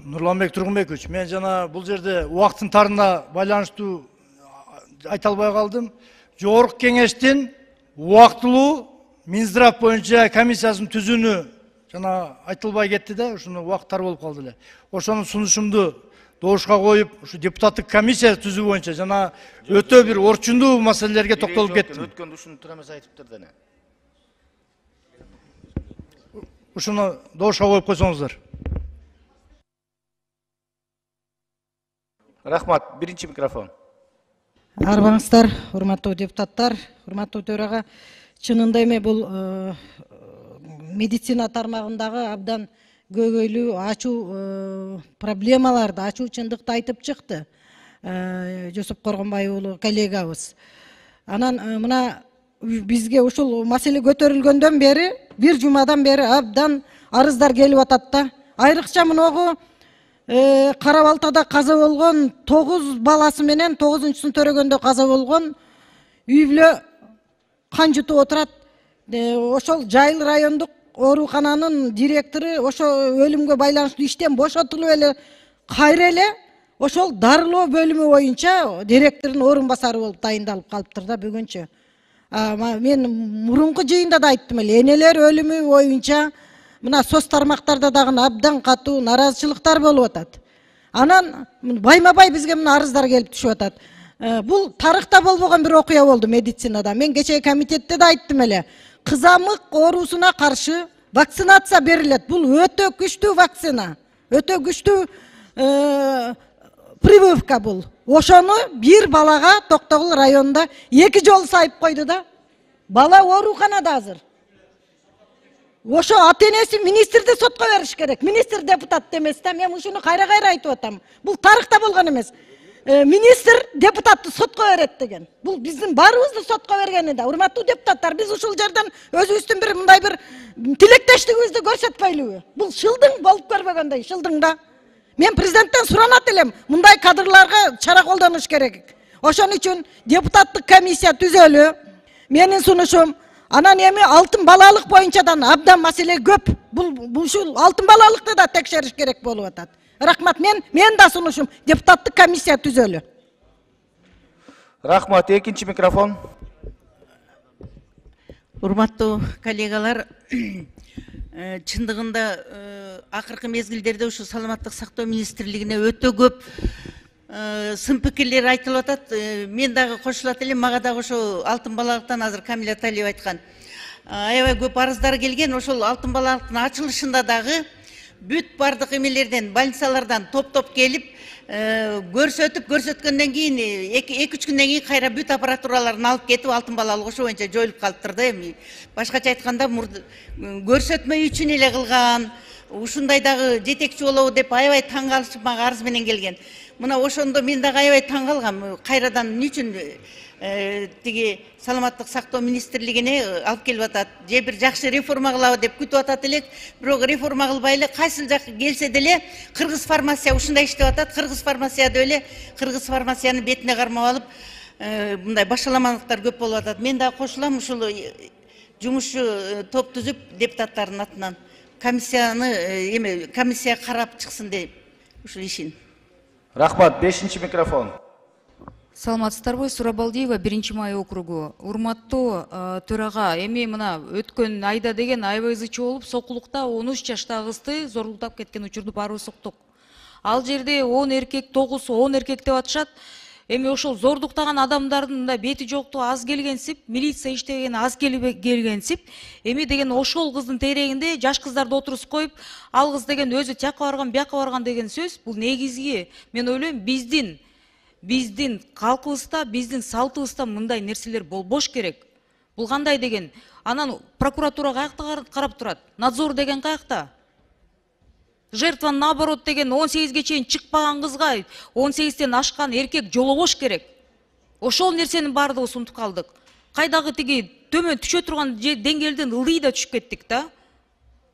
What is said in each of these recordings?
Нурланбек Тургунбекович, мен жана бул жерде убакыттын тарына байланыштуу айта албай калдым. Жогорку кеңештин убактылуу Минздрав боюнча комиссиясын түзүүнү жана айтылбай кетти да, ушуну убакыт тар болуп калды эле. Ошонун сунушумду добушка коюп, ушу депутаттык комиссия түзүү боюнча жана өтө бир орчундуу маселелерге токтолуп кеттим. Өткөндө ушуну туура эмес айтыптыр дene. Ушуну добушка коюп койсоңуздар. Рахмат. Биринчи микрофон. Арбаңыздар, урматтуу депутаттар, урматтуу төрага. Чынында эме бул медицина тармагындагы абдан көйгөйлүү ачуу проблемаларды, ачуу чындыкты айтып чыкты. Жусуп Коргонбай уулу коллегабыз. Анан мына бизге ушул маселе көтөрүлгөндөн бери, бир жумадан бери абдан арыздар келип атат да. Айрыкча мыногу Кара Балтада каза болгон 9 баласы менен 9-сун төрөгөндө каза болгон үй бүлө кан жутуп отурат. Ошол Жайыл райондук оорукананын директору ошо өлүмгө байланыштуу иштен бошотулуп эле кайра эле ошол дарылоо бөлүмү боюнча директордун орун басары болуп дайындалып калыптыр да бүгүнчө. Мен мурунку жыйында да айттым эле, энелер өлүмү боюнча мына соц тармактарда дагы абдан катуу наразычылыктар болуп атат. Анан байма-бай бизге мына арыздар келип түшүп атат. Бул тарыхта болбогон бир окуя болду медицинада. Мен кечээ комитетте да айттым эле. Кызамык оорусуна каршы вакцинация берилет. Бул өтө күчтүү вакцина. Өтө күчтүү прививка бул. Ошону бир балага Токтогул районунда 2 жолу сайып койду да. Бала ооруканада азыр. Ошо ата-энеси министрди сотко бериш керек. Министр депутат демес да. Мен ушуну кайра-кайра айтып атам. Бул тарыхта болгон эмес. Министр депутатты сотко берет деген. Бул биздин баарыбызды сотко бергени да. Урматтуу депутаттар, биз ушул жерден өзүбүздүн бир мындай бир тилектештигибизди көрсөтпөйлүбү? Бул шылдың болуп көрбөгөндөй, шылдың да. Мен президенттен суранат элем, мындай кадрларга чара колдонуш керек. Ошон үчүн депутаттык комиссия түзөлү. Менин сунушум, анан эми алтын балалык боюнчадан абдан маселе көп. Бул ушул алтын балалыкты да текшериш керек болуп атат. Рахмат, мен да сунушум, депутаттык комиссия түзөлү. Рахмат. Экинчи микрофон. Урматтуу коллегалар, чындыгында акыркы мезгилдерде ушу саламаттык сактоо министрлигине өтө көп сын пикирлер айтылып атат. Мен дагы кошулат элем, мага дагы ошо алтын балалыктан азыр Камила Талиева айткан. Аябай көп арыздар келген, ошол алтын балалыктын ачылышында дагы бүт бардык эмелерден, больницалардан топ-топ келип, көрсөткөндөн кийин 2-3 күндөн кийин кайра бүт аппаратураларын алып кетип, алтын балалык ошо боюнча жоюлуп калыптыр да. Эми башкача айтканда, көрсөтмө үчүн эле кылган, ушундай дагы жетекчи болобу деп аябай таң калышып мага арыз менен келген. Мына ошондо мен дагы аябай таң калгам. Кайрадан эмне үчүн тиги саламаттык сактоо министрлигине алып келип атат? Же бир жакшы реформа кылабы деп күтүп атат элек, бирок реформа кылбай эле кайсыл жак келсе деле кыргыз фармация ушундай иштеп атат. Кыргыз фармацияда эле кыргыз фармациянын бетине кармап алып, мындай башаламандыктар көп болуп атат. Мен дагы кошулам, ушул жумушчу топ түзүп депутаттардын атынан комиссия карап чыксын деп ушул ишин. Рахмат. 5-чи микрофон. Саламатсыздарбы, Сурабалдиева, 1-Май округу. Урматтуу төрага, эми мына өткөн айда деген аябай ызычы болуп, Сокулукта 13 жаштагы кызды зорлуктап кеткен учурду баарыбыз уктук. Ал жерде 10 эркек, 9-10 эркек деп атышат. Эми ошол зордуктаган адамдардын да бети жоктугу аз келгенсип, милиция иштеген аз келгенсип, эми деген ошол кыздын тегерегинде жаш кыздарды отурусуп коюп, ал кыз деген өзү тияка барган, бияка барган деген сөз. Бул негизги, мен ойлойм, биздин калкыбызда, биздин салтыбызда мындай нерселер болбош керек. Бул кандай деген? Анан прокуратура каякта карап турат? Надзор деген каякта? Жертва наоборот деген 18ге чейин чыкпаган кызга 18тен ашкан эркек жолобош керек. Ошол нерсенин баардыгыбыз унутуп калдык. Кайдагы тиги төмөн түшө турган деңгээлден ылдый да түшүп кеттик да.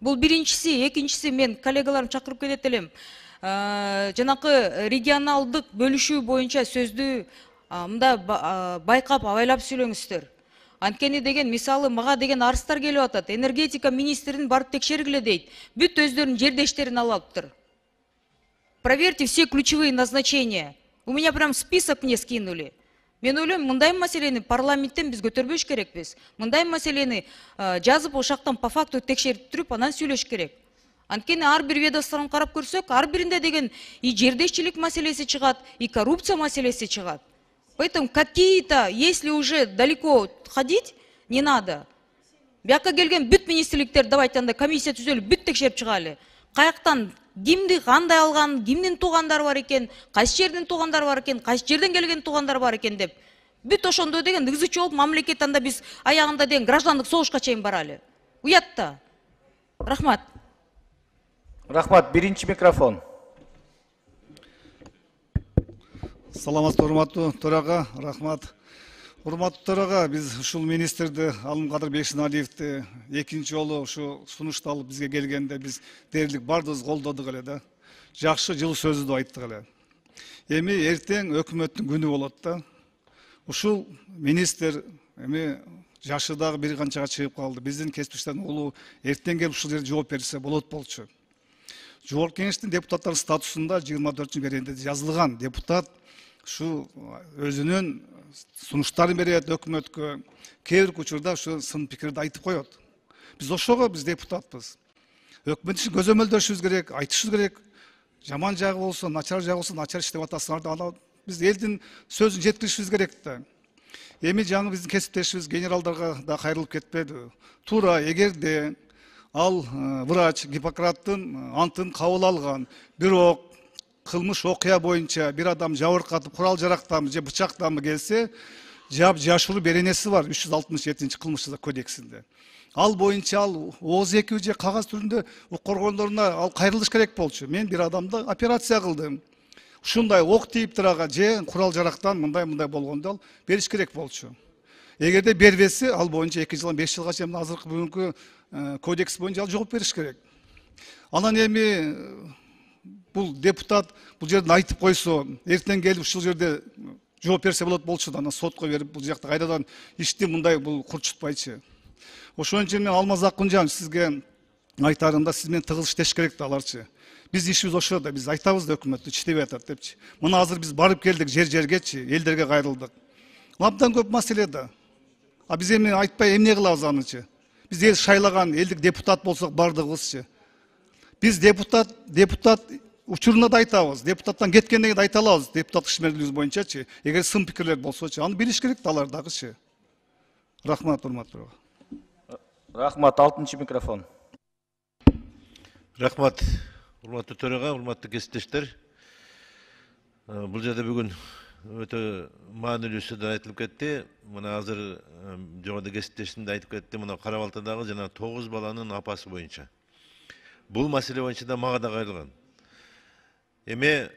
Бул биринчиси, экинчиси, мен коллегаларым чакырып келет элем. Жанакы регионалдык бөлүшүү боюнча сөздү мында байкап, абайлап сүйлөңүздөр. Анткени деген мисалы мага деген арыздар келип атат. Энергетика министрин барып текшергиле дейт. Бүт өздөрүнүн жердештерин алып алыптыр. проверьте все ключевые назначения. У меня прям список мне скинули. Мен ойлойм, мындай маселени парламенттен биз көтөрбөш керекпиз. Мындай маселени жазып ошактан по факту текшерип туруп анан сүйлөш керек. Анткени ар бир ведомствоны карап көрсөк, ар биринде деген и жердешчилик маселеси чыгат, и коррупция маселеси чыгат. Поэтому какие-то, если уже далеко ходить, не надо. Бияка келген бүт министрликтер давайте анда комиссия түзөлүп бүт текшерип чыгалы. Каяктан кимди кандай алган, кимдин туугандары бар экен, кайсы жердин туугандары бар экен, кайсы жерден келген туугандар бар экен деп. Бүт ошондо деген ызычы болуп мамлекет анда биз аягында деген граждандык согушка чейин баралы. Уят да. Рахмат. Рахмат, биринчи микрофон. Саламатсызбы, урматтуу төрага, рахмат. Урматтуу төрага, биз ушул министрди Алымкадыр Бекшеналиевди экинчи жолу ушу сунушту алып бизге келгенде биз дээрлик бардыгыбыз колдодук эле да. Жакшы жылы сөздү айттык эле. Эми эртең өкмөттүн күнү болот да. Ушул министр эми жашы дагы бир канчага чыгып калды. Биздин кесиптештердин улуу эртең келип ушул жерде жооп берсе болот болчу. Жогорку кеңештин депутаттары статусунда 24-беренде жазылган депутат şu özünün sunuşları berет өкмөткө, кээ бир учурда şu сын пикирди айтып коет. Биз ошого биз депутатпыз. Өкмөт ишин көзөмөлдөшүбүз керек, айтышыбыз керек. Жаман жагы болсо, начар жагы болсо, начар иштеп атасыңар да биз элдин сөзүн жеткиришибиз керек да. Эми жаңы биздин кесиптешибиз генералдарга да кайрылып кетпеди. Туура, эгерде ал врач Гиппократтын антын кабыл алган, бирок кылмыш окуя боюнча бир адам жабыркатып курал жарактанбы же бычактанбы келсе, жап жашыруу беренеси бар 367 кылмыш кодексинде. Ал боюнча ал ооз экиби же кагаз түрүндө коргондоруна ал кайрылыш керек болчу. Мен бир адамды операция кылдым. Ушундай ок тийип турага же курал жарактан мындай болгондо ал бериш керек болчу. Эгерде бербесе, ал боюнча 2 жылдан 5 жылга чейин азыркы бүгүнкү кодекс боюнча ал жооп бериш керек. Анан эми бул депутат бул жерден айтып койсо, эртең келип ушул жерде жооп берсе болот болчу да, анан сотко берип бул жакта кайрадан ишти мындай бул курчутпайчы. Ошон үчүн мен Алмаз Акунжан сизге айтарымда сиз менен тыгыз иштеш керек да аларчы. Биз ишибиз ошо да, биз айтабыз да өкмөттү иштебей атат депчи. Мына азыр биз барып келдик жер-жергечи, элдерге кайрылдык. Абдан көп маселе да. А биз эми айтпай эмне кылабыз анычы? Биз эл шайлаган элдик депутат болсок бардыгыбызчы. Биз депутат учуруна да айтабыз, депутаттан кеткенден кийин айта алабыз, депутаттык ишмердүүлүгүбүз боюнчачы. Эгер сын пикирлер болсочу, аны билиш керек да алар дагычы. Рахмат, урматтуу. Рахмат, 6-чы микрофон. Рахмат, урматтуу төрага, урматтуу кесиптештер. Бул жерде бүгүн өтө маанилүү сөздөр айтылып кетти. Мына азыр жогоруда кесиптешим да айтып кетти. Мына Кара Балтадагы жана 9 баланын апасы боюнча. Бул маселе боюнча да мага да кайрылган. Эми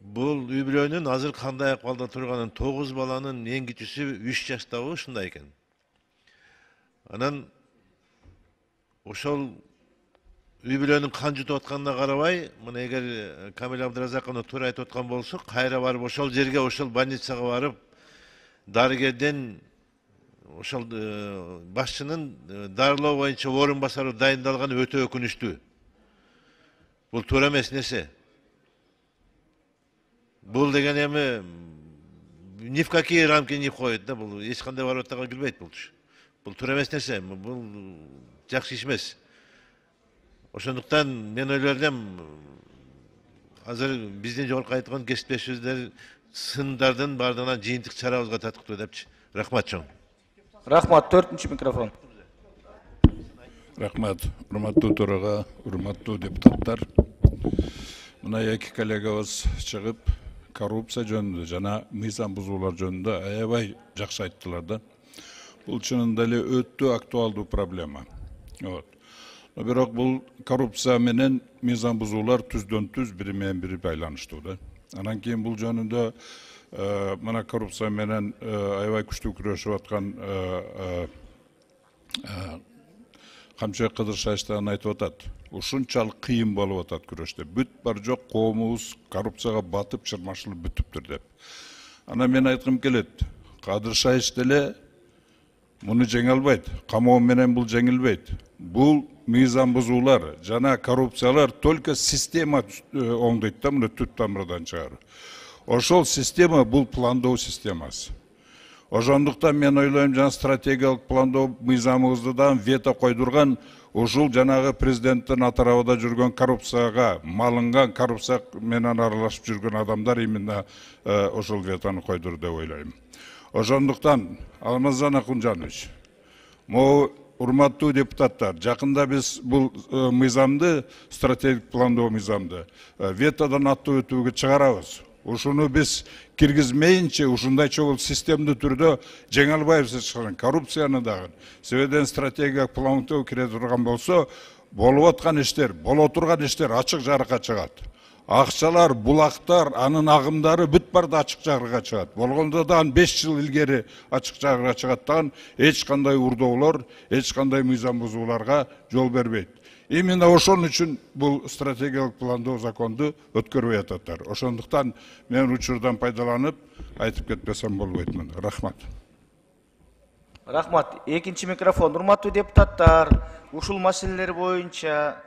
бул үй бүлөнүн азыр кандай акыбалда турганын, 9 баланын эң кичүүсү 3 жаштагы ушундай экен. Анан ошол үй бүлөнүн кан жутуп атканына карабай, мына эгер Камил Абдыразаковна туура айтып аткан болсо, кайра барып ошол жерге, ошол больницага барып, дарыгерден ошол башчынын дарылоо боюнча орун басары дайындалганы өтө өкүнүчтүү. Бул туура эмес нерсе. Бул деген эми ни в какие рамки не входит да, бул эч кандай варотага кирбейт булчу. Бул туура эмес нерсе, бул жакшы иш эмес. Ошондуктан мен ойлойм, азыр биздин жогорку айткан кесиптешибиздер сындардын бардыгынан жыйынтык чарабызга татыктуу депчи. Рахмат чоң. Рахмат, 4-чы микрофон. Рахмат, урматтуу төрага, урматтуу депутаттар. Мына эки коллегабыз чыгып, коррупция жөнүндө жана мыйзам бузуулар жөнүндө аябай жакшы айттылар да. Бул чынында эле өтө актуалдуу проблема. Бирок бул коррупция менен мыйзам бузуулар түздөн-түз бири менен бири байланыштуу да. Анан кийин бул жөнүндө мына коррупция менен аябай күчтүү күрөшүп аткан Камчыбек Кыдыршайыштан айтып атат. Ушунчалык кыйын болуп атат күрөштө. Бүт бар жок коомубуз коррупцияга батып, чырмашылып бүтүптүр деп. Анан мен айткым келет. Кыдыршайыш деле Муну жеңе албайт. Камоо менен бул жеңилбейт. Бул мыйзам бузуулар жана коррупциялар только система оңдойт да, муну түп тамырдан чыгарып. Ошол система бул пландоо системасы. Ошондуктан мен ойлойм, жана стратегиялык пландоо мыйзамыбызды да вето койдурган ушул жанагы президенттин атырабыда жүргөн коррупцияга малынган, коррупция менен аралашып жүргөн адамдар именно ошол ветону койдур деп ойлойм. Ошондуктан Алмазжан Акунжанович, могу урматтуу депутаттар, жакында биз бул мыйзамды, стратегиялык пландоо мыйзамды ветодон аттуу өтүүгө чыгарабыз. Ушуну биз киргизмейинче, ушундай чогул системдүү түрдө жеңе албайбыз эч коррупцияны дагы. Себебен стратегиялык пландоо кире турган болсо, болуп аткан иштер, боло турган иштер ачык жарыкка чыгат. Акчалар, булактар, анын агымдары бүт барда ачык жарыкка чыгат. Болгондо да 5 жыл илгери ачык жарыкка чыгаттан эч кандай урдоолор, эч кандай мыйзам бузууларга жол бербейт. Именно ошон үчүн бул стратегиялык пландоо законду өткөрбөй ататтар. Ошондуктан мен учурдан пайдаланып айтып кетпесем болбойт муну. Рахмат. Рахмат. Экинчи микрофон. Урматтуу депутаттар, ушул маселелер боюнча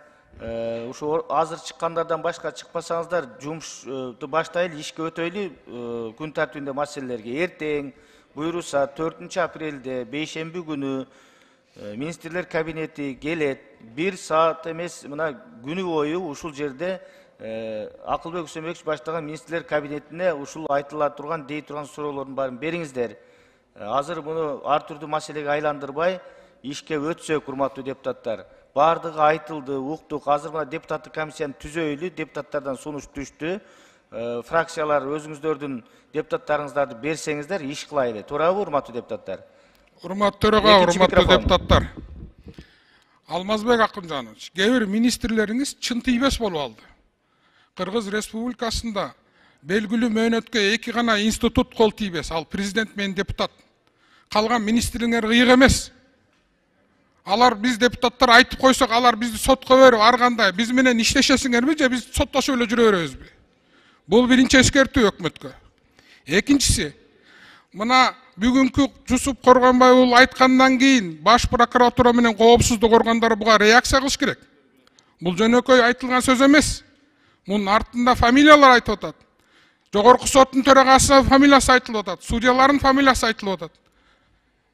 ушу азыр чыккандардан башка чыкпасаңыздар, жумушту баштайлы, ишке өтөйлү күн тартибинде маселелерге. Эртең буйруса 4 апрелде бейшемби күнү министрлер кабинети келет, 1 саат эмес, мына күнү бою ушул жерде Акылбек Үсөнбекович баштаган министрлер кабинетине ушул айтыла турган, дей турган суроолордун баарын бериңиздер. Азыр муну ар түрдүү маселеге айландырбай, ишке өтсөк, урматтуу депутаттар. Бардыгы айтылды, уктук. Азыр мына депутаттык комиссияны түзөйлү, депутаттардан сунуш түштү. Фракциялар өзүңүздөрдүн депутаттарыңыздарды берсеңиздер, иш кылайлы. Туурабы, урматтуу депутаттар? Урматтуу төрага, урматтуу депутаттар. Алмазбек Акунжанович, кээ бир министрлериңиз чын тийбес болуп алды. Кыргыз Республикасында белгилүү мөөнөткө 2 гана институт кол тийбес, ал президент менен депутат. Калган министрлиңер ыйык эмес. Алар биз депутаттар айтып койсок, алар бизди сотко берип, ар кандай биз менен иштешесиңерби же биз соттошуп эле жүрө беребизби? Бул биринчи эскертүү өкмөткө. Экинчиси, мына бүгүнкү Жусуп Коргонбай уулу айткандан кийин баш прокуратура менен коопсуздук органдары буга реакция кылыш керек. Бул жөнөкөй айтылган сөз эмес. Мунун артында фамилиялар айтып атат. Жогорку соттун төрагасы фамилиясы айтылып атат, судьялардын фамилиясы айтылып атат.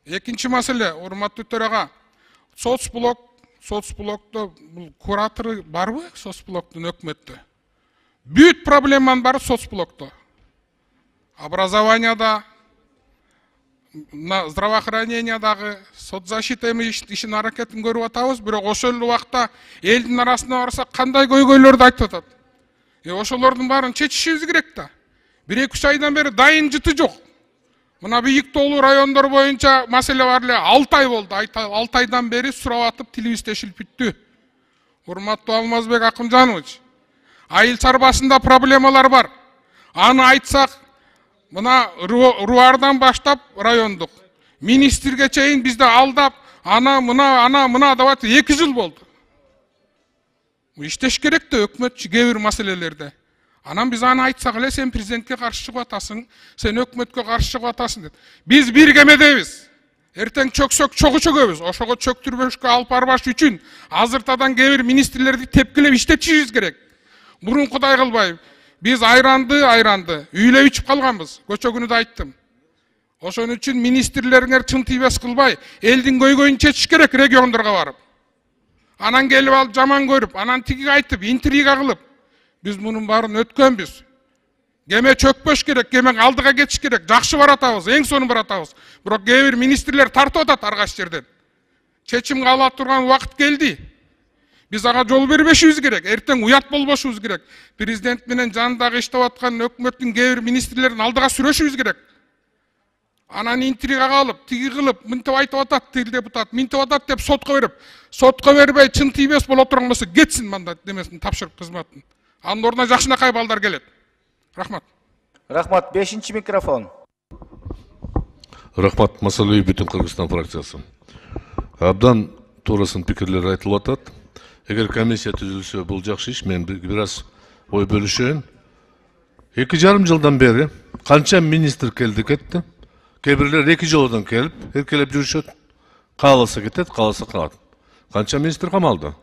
Экинчи маселе, урматтуу төрага, соцблокто бул куратору барбы, соцблоктун өкмөттө? Бүт проблеманын бары соцблокто. Образованияда, здравоохранениядагы, соцзащита ишин аракетин көрүп атабыз, бирок ошол убакта элдин арасына барсак кандай көйгөйлөрдү айтып атат. Ошолордун баарын чечишибиз керек да. 1-2 айдан бери дайын жыты жок. Мына Бийик Тоолуу райондор боюнча маселе бар эле 6 ай болду. 6 айдан бери сурап атып, тилибиз тешилип бүттү. Урматтуу Алмазбек Акунжанович, айыл чарбасында проблемалар бар. Аны айтсак, мына Руардан баштап райондук министрге чейин бизди алдап, мына деп 2 жыл болду. Иштеш керек да өкмөт кээ бир маселелерде. Анан биз аны айтсак эле, сен президентке каршы чыгып атасың, сен өкмөткө каршы чыгып атасың деп. Биз бир кемедебиз. Эртең чөксөк чогуу чөгөбүз. Ошого чөктүрбөшкө алып барбаш үчүн азыртадан кээ бир министрлерди тепкилеп иштетишибиз керек. Мурункудай кылбай. Биз айранды үйлөп ичип калганбыз. Көчө күнү да айттым. Ошон үчүн министрлериңер чын тийбес кылбай, элдин көйгөйүн чечиш керек региондорго барып. Анан келип алып жаман көрүп, анан тиги айтып, интрига кылып. Биз мунун баарын өткөнбүз. Кеме чөкпөш керек, кеме алдыга кетиш керек. Жакшы баратабыз, эң сону баратабыз. Бирок кээ бир министрлер тартып атат ар кайсы жерден. Чечим кабыл турган убакыт келди. Биз ага жол бербешибиз керек. Эртең уят болбошубуз керек. Президент менен жанындагы иштеп аткан өкмөттүн кээ бир министрлерин алдыга сүрөшүбүз керек. Анан интригага алып, тиги кылып, мынтип айтып атат, тил депутат, мынтип атат деп сотко берип, сотко бербей чын тийбес боло турган болсо кетсин мында демесин, тапшырып кызматын. Анын ордуна жакшынакай балдар келет. Рахмат. Рахмат. 5-чи микрофон. Рахмат. Масалый бүтүн Кыргызстан фракциясы. Абдан туурасын пикирлер айтылып атат. Эгер комиссия түзүлсө, бул жакшы иш. Мен бир аз ой бөлүшөйүн. 2,5 жылдан бери канча министр келди кетти. Кээ бирлер 2 жолдон келип, эркелеп жүрүшөт. Кааласа кетет, кааласа калат. Канча министр камалды?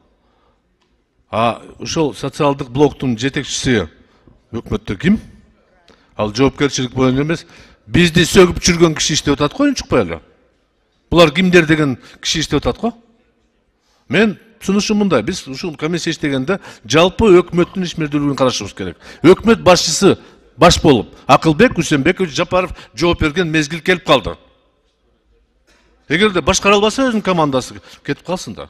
Ошол социалдык блоктун жетекчиси өкмөттө ким? Ал жоопкерчилик боюнча эмес, бизди сөгүп жүргөн киши иштеп атат го, унчукпай эле. Булар кимдер деген киши иштеп атат го? Мен сунушум мындай, биз ушул комиссия иштегенде жалпы өкмөттүн ишмердүүлүгүн карашыбыз керек. Өкмөт башчысы баш болуп, Акылбек Үсенбекович Жапаров жооп берген мезгил келип калды. Эгерде башкара албаса өзүнүн командасы кетип калсын да.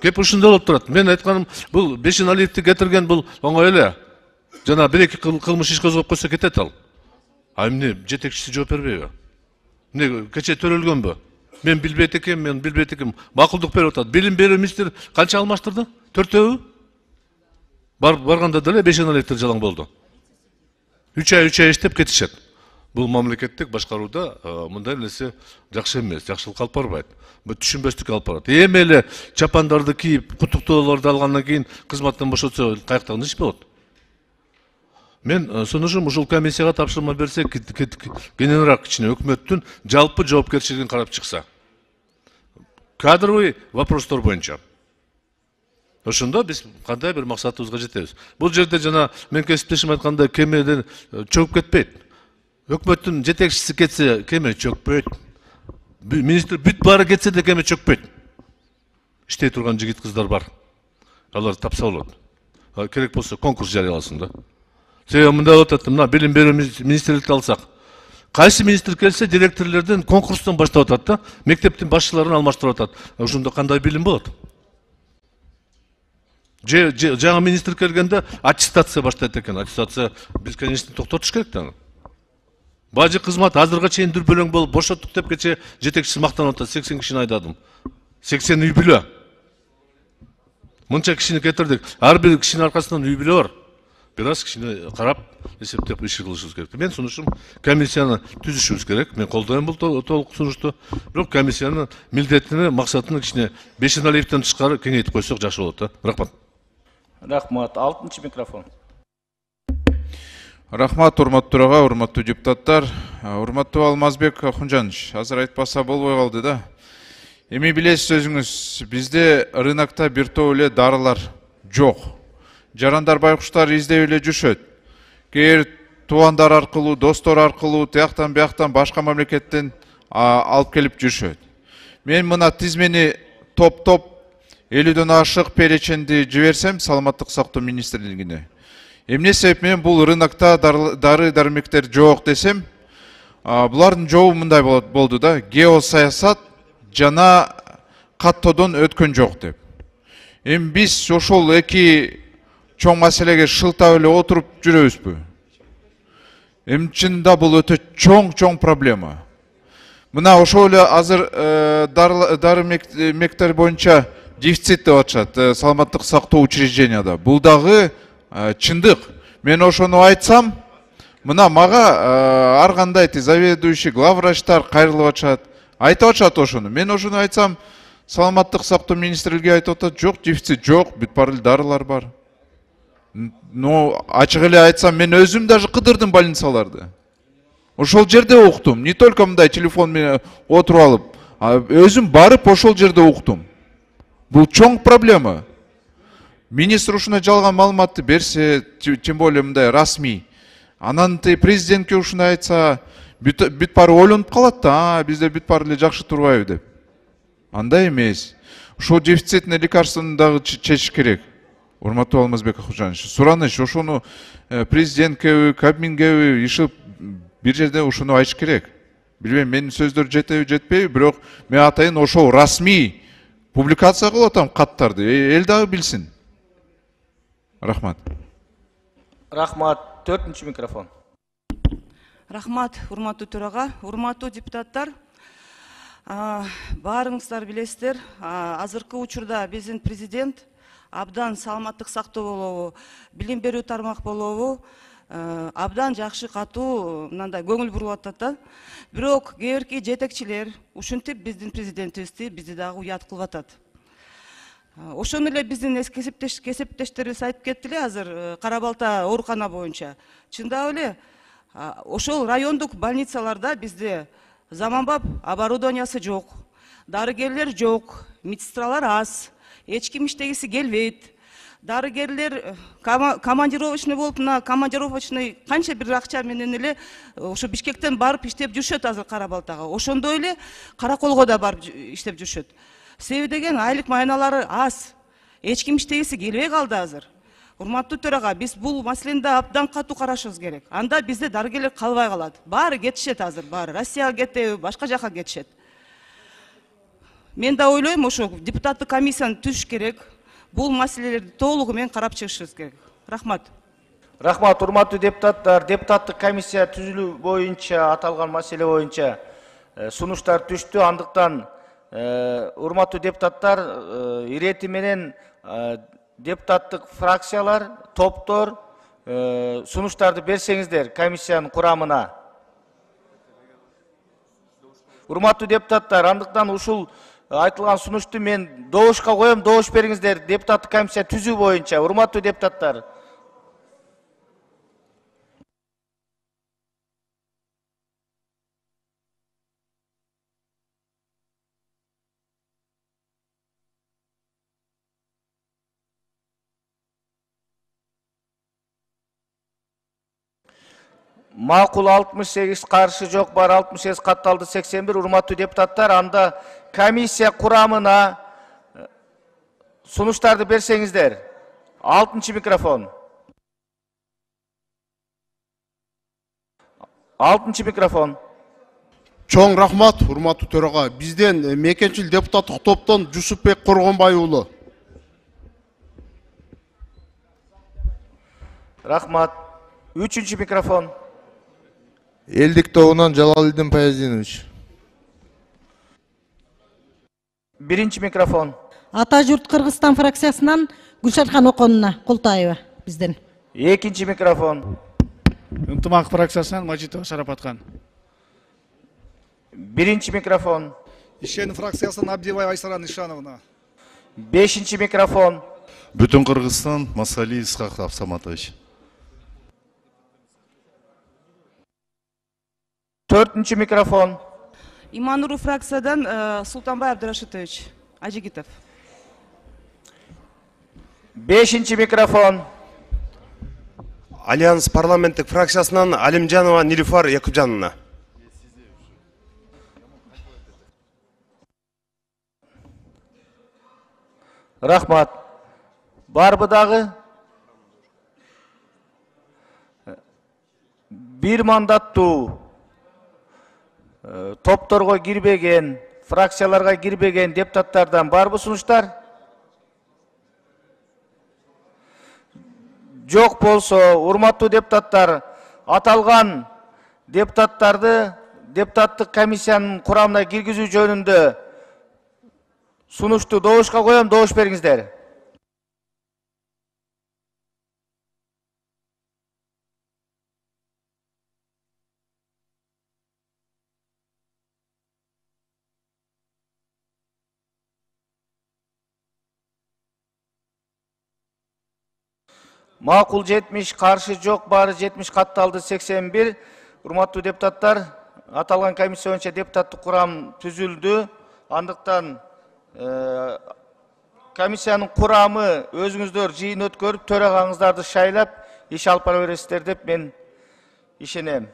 Кеп ушундай болуп турат. Мен айтканым, бул Бешеналиевди кетирген бул оңой эле. Жана бир-эки кылмыш иш козгоп койсо кетет ал. Эмне жетекчиси жооп бербейби? Эмне кече төрөлгөнбү? Мен билбейт экем, макулдук берип атат. Билим берүү министр канча алмаштырды? 4-өө? Барганда деле Бешеналиевдер жалаң болду. 3 ай иштеп кетишет. Бул мамлекеттик башкарууда мындай нерсе жакшы эмес, жакшылыкка алып барбайт. Бул түшүнбөстүккө алып барат. Эми эле чапандарды кийип, куттуктоолорду алгандан кийин кызматтан бошотсо каяктагы иш болот? Мен сунушум ушул комиссияга тапшырма берсе, кененирээк кичине өкмөттүн жалпы жоопкерчилигин карап чыкса. Кадровый вопростор боюнча. Ошондо биз кандай бир максатыбызга жетебиз. Бул жерде жана мен кесиптешим айткандай кемеден чөгүп кетпейт. Өкмөттүн жетекчиси кетсе, кеме чөкпөйт. Министр бүт баары кетсе да кеме чөкпөйт. Иштей турган жигит кыздар бар. Алар тапса болот. Керек болсо конкурс жарыяласын да. Себеби мындай болуп атат, мына билим берүү министрликти алсак, кайсы министр келсе директорлордон конкурстон баштап атат да, мектептин башчыларын алмаштырып атат. Ошондо кандай билим болот? Жаңы министр келгенде аттестация баштайт экен. Аттестация биз, конечно, токтотуш керек да. Бажы кызмат азырга чейин дүрбөлөң болуп бошоттук деп кече жетекчиси мактанып атат. 80 кишини айдадым. 80 үй бүлө. Мынча кишини кетирдик. Ар бир кишинин аркасынан үй бүлө бар. Бир аз кишини карап, эсептеп иш кылышыбыз керек. Мен сунушум комиссияны түзүшүбүз керек. Мен колдойм бул толук сунушту. Бирок комиссиянын милдетини, максатын кичине Бешеналиевден тышкары кеңейтип койсок жакшы болот да. Рахмат. Рахмат. 6-чы микрофон. Рахмат, урматтуу төрага, урматтуу депутаттар. Урматтуу Алмазбек Ахунжанович, азыр айтпаса болбой калды да. Эми билесиз өзүңүз, бизде рынокто бир топ эле дарылар жок. Жарандар, байкуштар издеп эле жүрүшөт. Кээ бир туугандар аркылуу, достор аркылуу, тияктан бияктан башка мамлекеттен алып келип жүрүшөт. Мен мына тизмени топ 50дөн ашык переченди жиберсем саламаттык сактоо министрлигине. Эмне себептен бул рынокто дары дармектер жок десем, булардын жообу мындай болду да, геосаясат жана каттоодон өткөн жок деп. Эми биз ошол эки чоң маселеге шылтап эле отуруп жүрөбүзбү? Эми чынында бул өтө чоң проблема. Мына ошол эле азыр дары мектер боюнча дефицит деп атышат саламаттык сактоо учрежденияда. Бул дагы чындык. Мен ошону айтсам, мына мага ар кандай заведующий, главврачтар кайрылып атышат. Айтып атышат ошону. Мен ошону айтсам, саламаттык сактоо министрлиги айтып атат, жок, дефицит жок, бүт баары эле дарылар бар. Но ачык эле айтсам, мен өзүм даже кыдырдым больницаларды. Ошол жерде уктум. Не только мындай телефон менен отуруп алып, өзүм барып ошол жерде уктум. Бул чоң проблема. Министр ушуна жалган маалыматты берсе, тем более мындай расмий. Анан президентке ушуну айтса, бүт баары ойлонуп калат да, бизде бүт баары эле жакшы турбайбы деп. Андай эмес. Ушул дефицитный лекарствону дагы чечиш керек. Урматтуу Алмазбек Ахунжанович, сураныч, ошону президенткеби, Кабмингеби иши бир жерде ушуну айтыш керек. Билбейм, менин сөздөр жетеби, жетпейби, бирок мен атайын ошол расмий публикация кылып атам каттарды. Эл дагы билсин. Рахмат. Рахмат. 4-чы микрофон. Рахмат, урматтуу төрага, урматтуу депутаттар. Баарыңыздар билесиздер, азыркы учурда биздин президент абдан саламаттык сактоо болобу, билим берүү тармак болобу, абдан жакшы катуу мындай көңүл буруп атат да. Бирок кээ бирки жетекчилер ушинтип биздин президентибизди бизди дагы уят кылып атат. Ошону эле биздин кесиптештерибиз айтып кетти эле азыр Кара Балта оорукана боюнча. Чындап эле ошол райондук больницаларда бизде заманбап оборудованиясы жок. Дарыгерлер жок, медсестралар аз, эч ким иштегиси келбейт. Дарыгерлер командировочный болуп, мына командировочный канча бир акча менен эле ошо Бишкектен барып иштеп жүрүшөт азыр Кара Балтага. Ошондой эле Караколго да барып иштеп жүрүшөт. Себеби деген айлык майналары аз. Эч ким иштегиси келбей калды азыр. Урматтуу төрага, биз бул маселени да абдан катуу карашыбыз керек. Анда бизде дарыгерлер калбай калат. Баары кетишет азыр, баары Россияга кетеби, башка жака кетишет. Мен да ойлойм, ошо депутаттык комиссияны түзүш керек. Бул маселелерди толугу менен карап чыгышыбыз керек. Рахмат. Рахмат, урматтуу депутаттар. Депутаттык комиссия түзүлүү боюнча, аталган маселе боюнча сунуштар түштү. Андыктан урматтуу депутаттар, ирети менен депутаттык фракциялар, топтор сунуштарды берсеңиздер комиссиянын курамына. Урматтуу депутаттар, андыктан ушул айтылган сунушту мен добушка коем, добуш бериңиздер депутаттык комиссия түзүү боюнча. Урматтуу депутаттар. Макул 68, каршы жок бар 68, катталды 81. Урматтуу депутаттар, анда комиссия курамына сунуштарды берсеңиздер. 6-чы микрофон. 6-чы микрофон. Чоң рахмат, урматтуу төрага. Бизден мекенчил депутаттык топтон Жусупбек Коргонбай уулу. Рахмат. 3-чы микрофон. Элдик тобунан Жалалидин Паязинович. 1-чы микрофон. Ата журт Кыргызстан фракциясынан Гүлшархан Оконуна Култаева бизден. 2-чы микрофон. Ынтымак фракциясынан Мажитова Шарапаткан. 1-чы микрофон. Ишен фракциясынан Абдибай Айсара Нишановна. 5-чы микрофон. Бүтүн Кыргызстан Масали Исхак Абсаматович. 4-чы микрофон. Имануру фракциядан Султанбай Абдрашитович Ажигитов. 5-чы микрофон. Альянс парламенттик фракциясынан Алимжанова Нилуфар Якубжановна. Рахмат. Барбы дагы? Бир мандаттуу топторго кирбеген, фракцияларга кирбеген депутаттардан барбы сунуштар? Жок болсо, урматтуу депутаттар, аталган депутаттарды депутаттык комиссиянын курамына киргизүү жөнүндө сунушту добушка коем, добуш бериңиздер. Макул 70, каршы жок бары 70, катталды 81. Урматтуу депутаттар, аталган комиссия боюнча депутаттык курам түзүлдү. Андыктан комиссиянын курамы өзүңүздөр жыйын өткөрүп, төрагаңыздарды шайлап, иш алып бара бересиздер деп мен ишенем.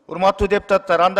Урматтуу депутаттар, анда